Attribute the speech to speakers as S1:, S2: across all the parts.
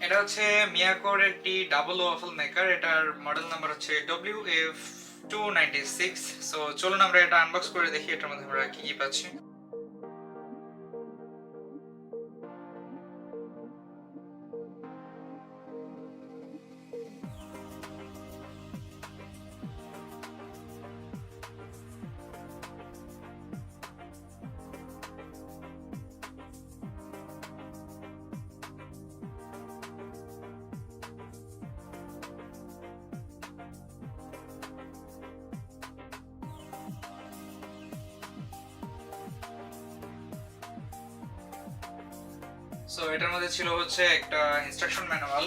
S1: এটা হচ্ছে মিয়াকোর একটি ডাবল ওয়াফল মেকার। এটার মডেল নাম্বার হচ্ছে WF296। সো চলুন আমরা এটা আনবক্স করে দেখি এটার মধ্যে আমরা কি কি পাচ্ছি। সো এটার মধ্যে ছিল হচ্ছে একটা ইনস্ট্রাকশন ম্যানুয়াল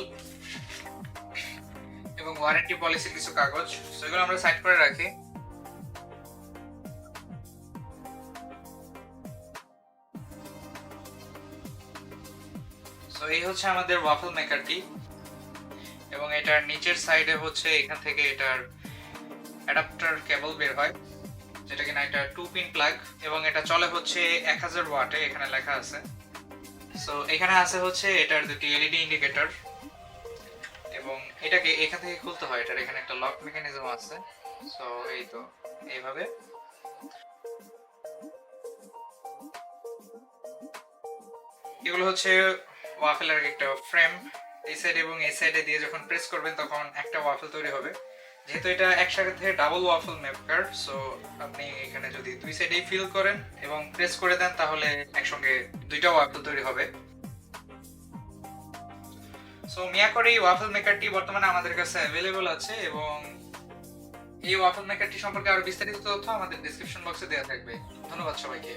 S1: এবং ওয়ারেন্টি পলিসির কিছু কাগজ। সো এগুলো আমরা সাইড করে রাখি। সো এই হচ্ছে আমাদের ওয়াফল মেকারটি এবং এটার নিচের সাইডে হচ্ছে এখান থেকে এটার অ্যাডাপ্টার কেবল বের হয়, যেটা কিনা একটা 2 পিন প্লাগ এবং এটা চলে হচ্ছে 1000 ওয়াটে, এখানে লেখা আছে। সো এখানে আছে হচ্ছে এটার দুটি এলইডি ইন্ডিকেটর এবং এটাকে এখান থেকে খুলতে হয়। এটার এখানে একটা লক মেকানিজম আছে। সো এই তো এইভাবে। এগুলো হচ্ছে ওয়াফেলের একটা ফ্রেম। এই সাইড এবং এই সাইডে দিয়ে যখন প্রেস করবেন তখন একটা ওয়াফেল তৈরি হবে। যেহেতু এটা একসাথে ডাবল ওয়াফেল মেকার, সো আপনি এখানে যদি দুই সাইডেই ফিল করেন এবং প্রেস করে দেন তাহলে একসঙ্গে দুইটা ওয়াফেল তৈরি হবে। সো মিয়াকোর এই ওয়াফেল মেকারটি বর্তমানে আমাদের কাছে অ্যাভেলেবল আছে এবং এই ওয়াফেল মেকারটি সম্পর্কে আরো বিস্তারিত তথ্য আমাদের ডেসক্রিপশন বক্সে দেওয়া থাকবে। ধন্যবাদ সবাইকে।